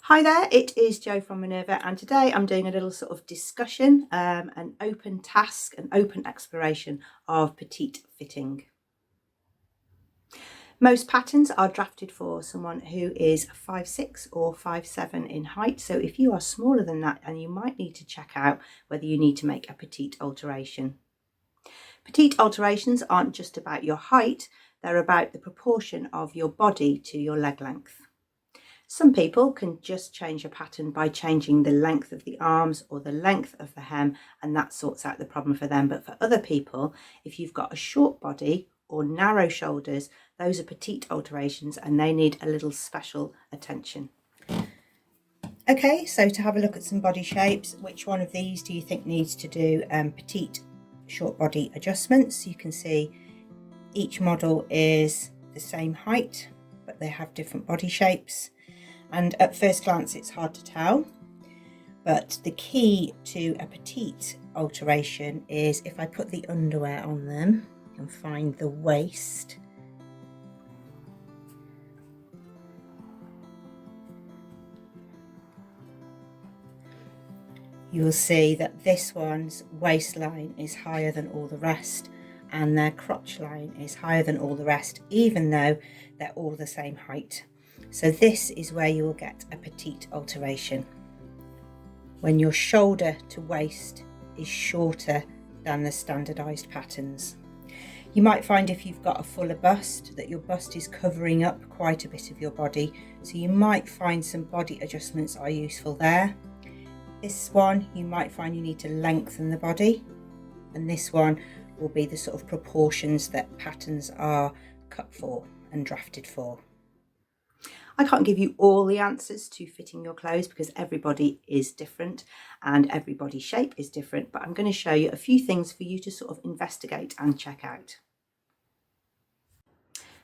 Hi there, it is Jo from Minerva, and today I'm doing a little sort of discussion, an open task, an open exploration of petite fitting. Most patterns are drafted for someone who is 5'6" or 5'7" in height, so if you are smaller than that, and you might need to check out whether you need to make a petite alteration. Petite alterations aren't just about your height, they're about the proportion of your body to your leg length. Some people can just change a pattern by changing the length of the arms or the length of the hem, and that sorts out the problem for them. But for other people, if you've got a short body or narrow shoulders, those are petite alterations and they need a little special attention. Okay, so to have a look at some body shapes, which one of these do you think needs to do petite short body adjustments? You can see each model is the same height, but they have different body shapes. And at first glance, it's hard to tell, but the key to a petite alteration is if I put the underwear on them and find the waist, you will see that this one's waistline is higher than all the rest, and their crotch line is higher than all the rest, even though they're all the same height. So this is where you will get a petite alteration, when your shoulder to waist is shorter than the standardized patterns. You might find if you've got a fuller bust that your bust is covering up quite a bit of your body, so you might find some body adjustments are useful there. This one you might find you need to lengthen the body, and this one will be the sort of proportions that patterns are cut for and drafted for. I can't give you all the answers to fitting your clothes because everybody is different and everybody's shape is different, but I'm going to show you a few things for you to sort of investigate and check out.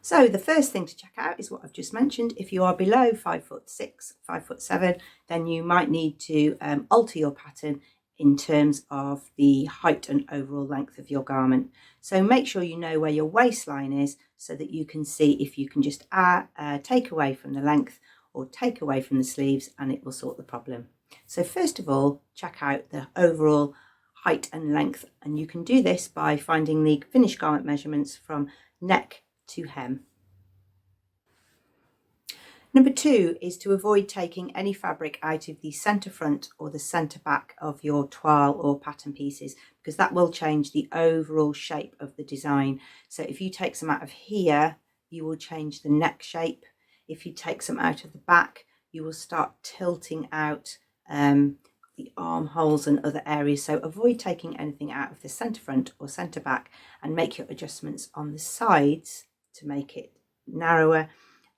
So the first thing to check out is what I've just mentioned. If you are below 5'6", 5'7", then you might need to alter your pattern in terms of the height and overall length of your garment. So make sure you know where your waistline is so that you can see if you can just take away from the length or take away from the sleeves, and it will sort the problem. So first of all, check out the overall height and length, and you can do this by finding the finished garment measurements from neck to hem. Number 2 is to avoid taking any fabric out of the centre front or the centre back of your toile or pattern pieces, because that will change the overall shape of the design. So if you take some out of here, you will change the neck shape. If you take some out of the back, you will start tilting out the armholes and other areas. So avoid taking anything out of the centre front or centre back, and make your adjustments on the sides to make it narrower,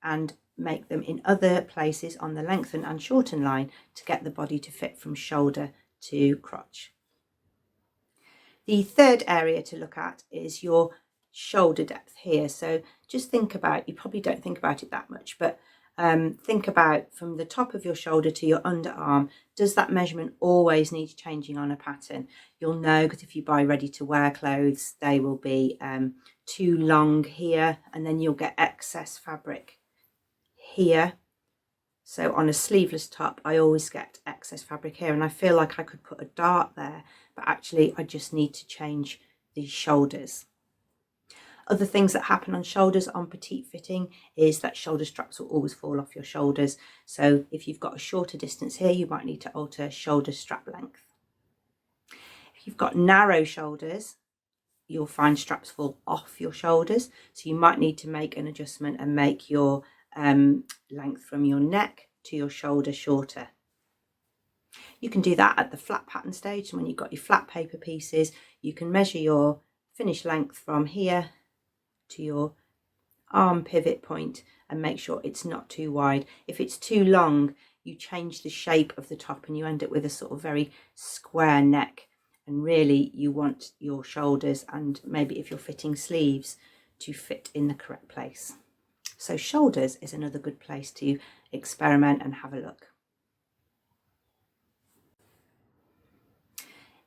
and make them in other places on the lengthen and shorten line to get the body to fit from shoulder to crotch. The third area to look at is your shoulder depth here. So just think about, you probably don't think about it that much, but think about from the top of your shoulder to your underarm, does that measurement always need changing on a pattern? You'll know, because if you buy ready to wear clothes, they will be too long here, and then you'll get excess fabric here. So on a sleeveless top, I always get excess fabric here, and I feel like I could put a dart there, but actually I just need to change the shoulders. Other things that happen on shoulders on petite fitting is that shoulder straps will always fall off your shoulders. So if you've got a shorter distance here, you might need to alter shoulder strap length. If you've got narrow shoulders, you'll find straps fall off your shoulders. So you might need to make an adjustment and make your length from your neck to your shoulder shorter. You can do that at the flat pattern stage. So when you've got your flat paper pieces, you can measure your finished length from here to your arm pivot point and make sure it's not too wide. If it's too long, you change the shape of the top and you end up with a sort of very square neck, and really you want your shoulders, and maybe if you're fitting sleeves, to fit in the correct place. So shoulders is another good place to experiment and have a look.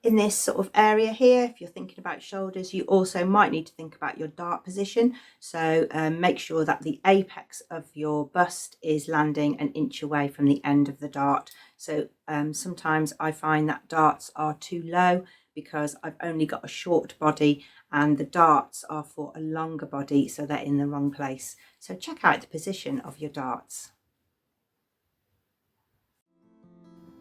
In this sort of area here, if you're thinking about shoulders, you also might need to think about your dart position. So make sure that the apex of your bust is landing an inch away from the end of the dart. So sometimes I find that darts are too low because I've only got a short body and the darts are for a longer body, so they're in the wrong place. So check out the position of your darts.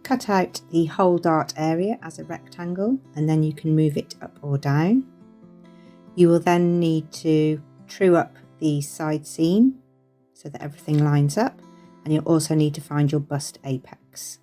Cut out the whole dart area as a rectangle and then you can move it up or down. You will then need to true up the side seam so that everything lines up, and you'll also need to find your bust apex.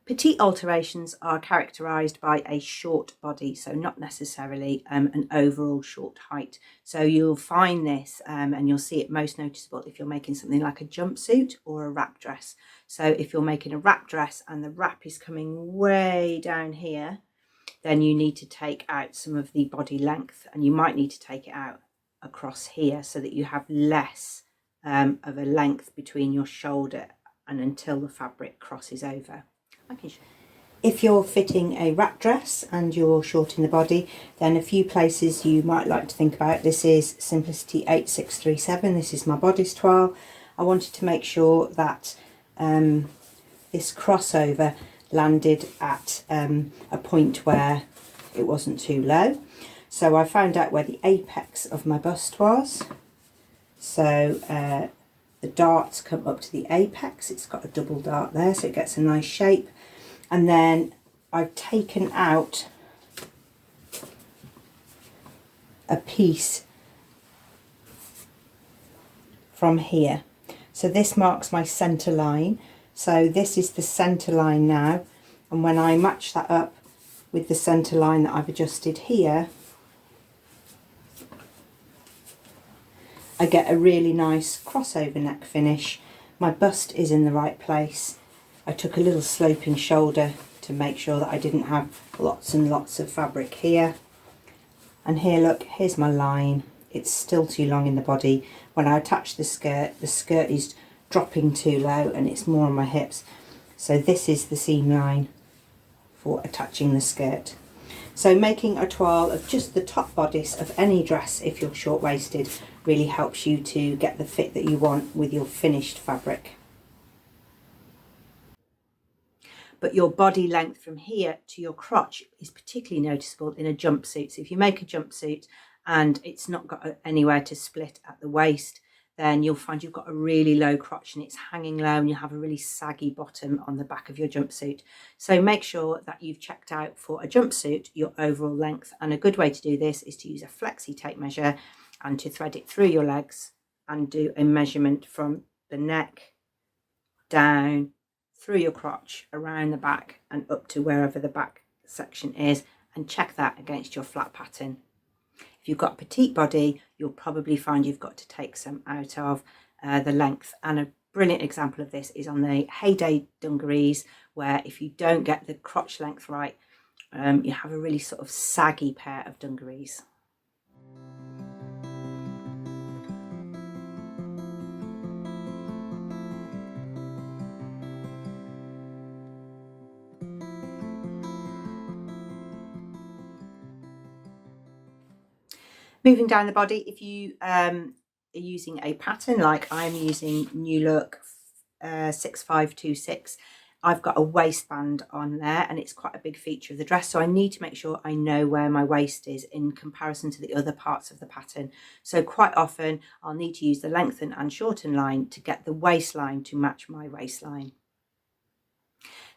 Petite alterations are characterised by a short body, so not necessarily an overall short height. So you'll find this and you'll see it most noticeable if you're making something like a jumpsuit or a wrap dress. So if you're making a wrap dress and the wrap is coming way down here, then you need to take out some of the body length, and you might need to take it out across here so that you have less of a length between your shoulder and until the fabric crosses over. If you're fitting a wrap dress and you're short in the body, then a few places you might like to think about. This is Simplicity 8637. This is my bodice toile. I wanted to make sure that this crossover landed at a point where it wasn't too low. So I found out where the apex of my bust was. So the darts come up to the apex. It's got a double dart there, so it gets a nice shape. And then I've taken out a piece from here. So this marks my centre line. So this is the centre line now. And when I match that up with the centre line that I've adjusted here, I get a really nice crossover neck finish. My bust is in the right place. I took a little sloping shoulder to make sure that I didn't have lots and lots of fabric here. And here, look, here's my line. It's still too long in the body. When I attach the skirt is dropping too low and it's more on my hips. So this is the seam line for attaching the skirt. So making a toile of just the top bodice of any dress, if you're short-waisted, really helps you to get the fit that you want with your finished fabric. But your body length from here to your crotch is particularly noticeable in a jumpsuit. So if you make a jumpsuit and it's not got anywhere to split at the waist, then you'll find you've got a really low crotch and it's hanging low and you have a really saggy bottom on the back of your jumpsuit. So make sure that you've checked out for a jumpsuit your overall length. And a good way to do this is to use a flexi tape measure and to thread it through your legs and do a measurement from the neck down through your crotch, around the back and up to wherever the back section is, and check that against your flat pattern. If you've got a petite body, you'll probably find you've got to take some out of the length. And a brilliant example of this is on the Heyday dungarees, where if you don't get the crotch length right, you have a really sort of saggy pair of dungarees. Moving down the body, if you are using a pattern like I'm using New Look 6526, I've got a waistband on there and it's quite a big feature of the dress. So I need to make sure I know where my waist is in comparison to the other parts of the pattern. So quite often I'll need to use the lengthen and shorten line to get the waistline to match my waistline.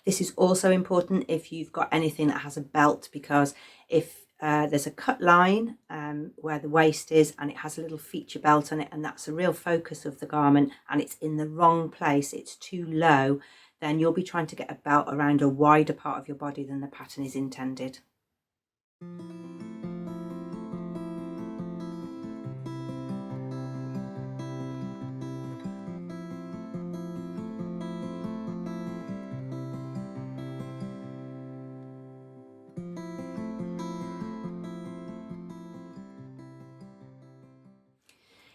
This is also important if you've got anything that has a belt, because if there's a cut line where the waist is and it has a little feature belt on it, and that's a real focus of the garment and it's in the wrong place, it's too low, then you'll be trying to get a belt around a wider part of your body than the pattern is intended.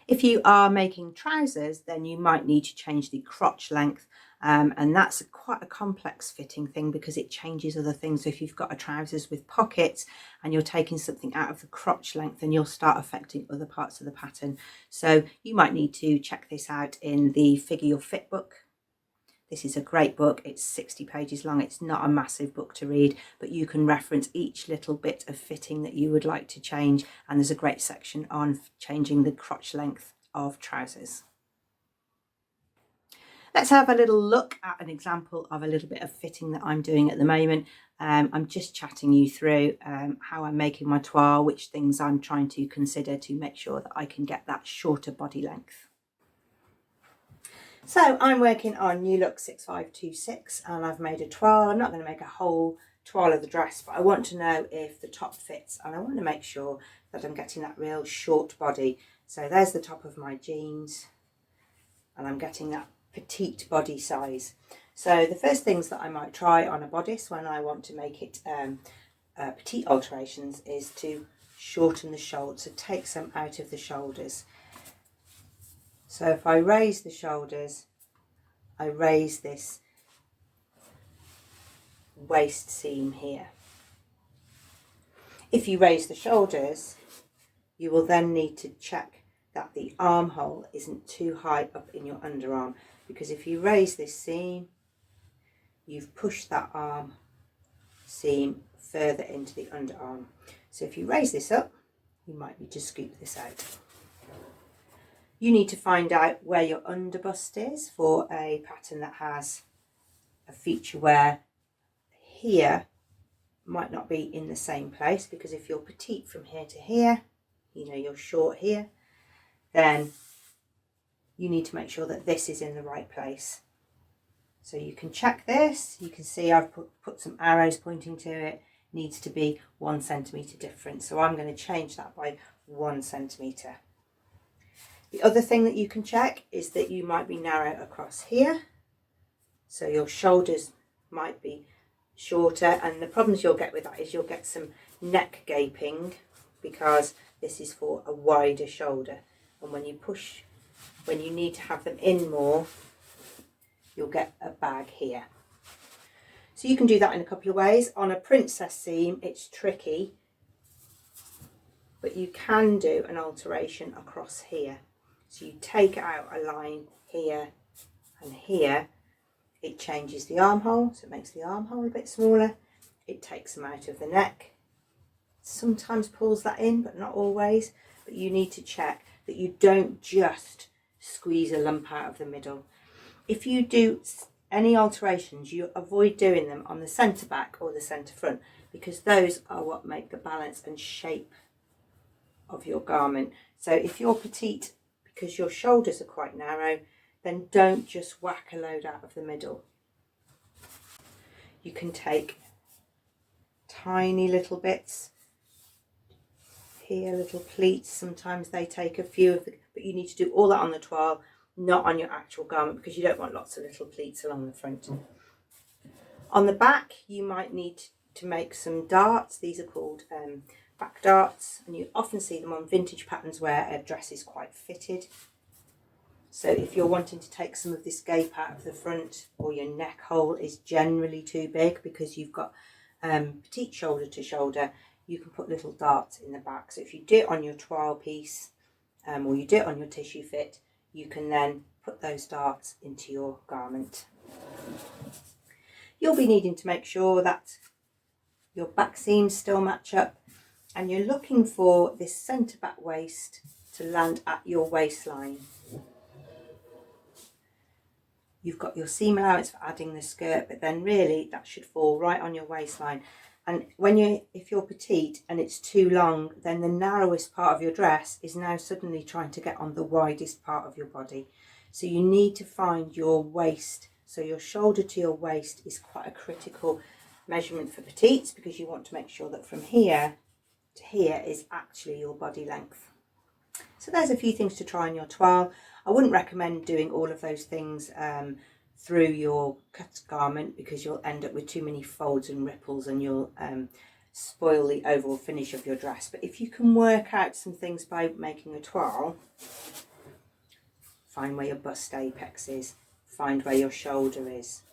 If you are making trousers, then you might need to change the crotch length, and that's quite a complex fitting thing because it changes other things. So if you've got a trousers with pockets and you're taking something out of the crotch length, then you'll start affecting other parts of the pattern. So you might need to check this out in the Figure Your Fit book. This is a great book. It's 60 pages long. It's not a massive book to read, but you can reference each little bit of fitting that you would like to change. And there's a great section on changing the crotch length of trousers. Let's have a little look at an example of a little bit of fitting that I'm doing at the moment. I'm just chatting you through how I'm making my toile, which things I'm trying to consider to make sure that I can get that shorter body length. So I'm working on New Look 6526 and I've made a toile. I'm not going to make a whole toile of the dress, but I want to know if the top fits and I want to make sure that I'm getting that real short body. So there's the top of my jeans and I'm getting that petite body size. So the first things that I might try on a bodice when I want to make it petite alterations is to shorten the shoulders, so take some out of the shoulders. So if I raise the shoulders, I raise this waist seam here. If you raise the shoulders, you will then need to check that the armhole isn't too high up in your underarm, because if you raise this seam, you've pushed that arm seam further into the underarm. So if you raise this up, you might need to scoop this out. You need to find out where your underbust is for a pattern that has a feature where here might not be in the same place, because if you're petite from here to here, you know, you're short here, then you need to make sure that this is in the right place. So you can check this. You can see I've put some arrows pointing to it. Needs to be 1 centimetre different. So I'm going to change that by 1 centimetre. The other thing that you can check is that you might be narrow across here. So your shoulders might be shorter, and the problems you'll get with that is you'll get some neck gaping because this is for a wider shoulder. And when you push, when you need to have them in more, you'll get a bag here. So you can do that in a couple of ways. On a princess seam, it's tricky, but you can do an alteration across here. So you take out a line here and here. It changes the armhole, so it makes the armhole a bit smaller. It takes them out of the neck. Sometimes pulls that in, but not always. But you need to check that you don't just squeeze a lump out of the middle. If you do any alterations, you avoid doing them on the centre back or the centre front, because those are what make the balance and shape of your garment. So if you're petite because your shoulders are quite narrow, then don't just whack a load out of the middle. You can take tiny little bits here, little pleats. Sometimes they take a few of the, but you need to do all that on the toile, not on your actual garment, because you don't want lots of little pleats along the front. On the back, you might need to make some darts. These are called back darts, and you often see them on vintage patterns where a dress is quite fitted. So if you're wanting to take some of this gape out of the front, or your neck hole is generally too big because you've got petite shoulder to shoulder, you can put little darts in the back. So if you do it on your toile piece or you do it on your tissue fit, you can then put those darts into your garment. You'll be needing to make sure that your back seams still match up, and you're looking for this centre back waist to land at your waistline. You've got your seam allowance for adding the skirt, but then really that should fall right on your waistline. And if you're petite and it's too long, then the narrowest part of your dress is now suddenly trying to get on the widest part of your body. So you need to find your waist. So your shoulder to your waist is quite a critical measurement for petites, because you want to make sure that from here to here is actually your body length. So there's a few things to try on your toile. I wouldn't recommend doing all of those things through your cut garment, because you'll end up with too many folds and ripples and you'll spoil the overall finish of your dress. But if you can work out some things by making a toile, find where your bust apex is, find where your shoulder is,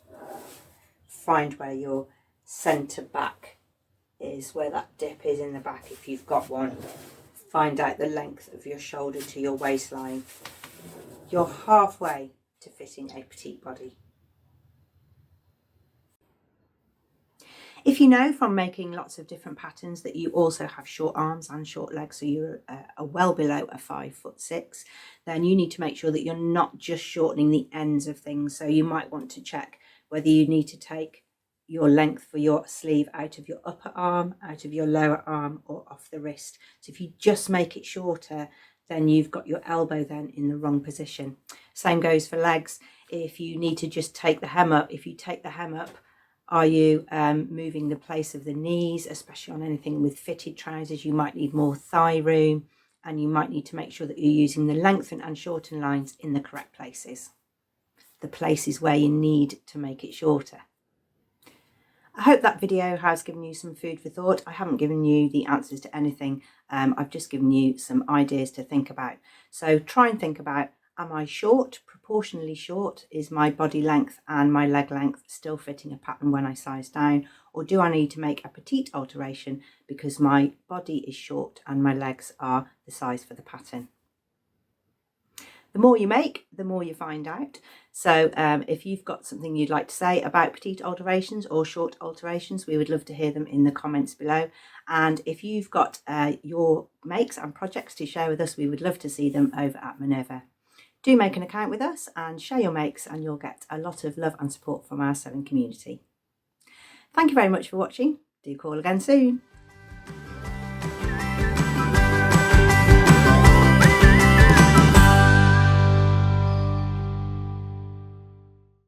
find where your centre back is, where that dip is in the back if you've got one. Find out the length of your shoulder to your waistline. You're halfway to fitting a petite body. If you know from making lots of different patterns that you also have short arms and short legs, so you're well below a 5'6", then you need to make sure that you're not just shortening the ends of things. So you might want to check whether you need to take your length for your sleeve out of your upper arm, out of your lower arm, or off the wrist. So if you just make it shorter, then you've got your elbow then in the wrong position. Same goes for legs. If you need to just take the hem up, if you take the hem up, are you moving the place of the knees, especially on anything with fitted trousers? You might need more thigh room, and you might need to make sure that you're using the lengthen and shorten lines in the correct places, the places where you need to make it shorter. I hope that video has given you some food for thought. I haven't given you the answers to anything. I've just given you some ideas to think about. So try and think about, am I short, proportionally short? Is my body length and my leg length still fitting a pattern when I size down? Or do I need to make a petite alteration because my body is short and my legs are the size for the pattern? The more you make, the more you find out. So if you've got something you'd like to say about petite alterations or short alterations, we would love to hear them in the comments below. And if you've got your makes and projects to share with us, we would love to see them over at Minerva. Do make an account with us and share your makes, and you'll get a lot of love and support from our sewing community. Thank you very much for watching. Do call again soon.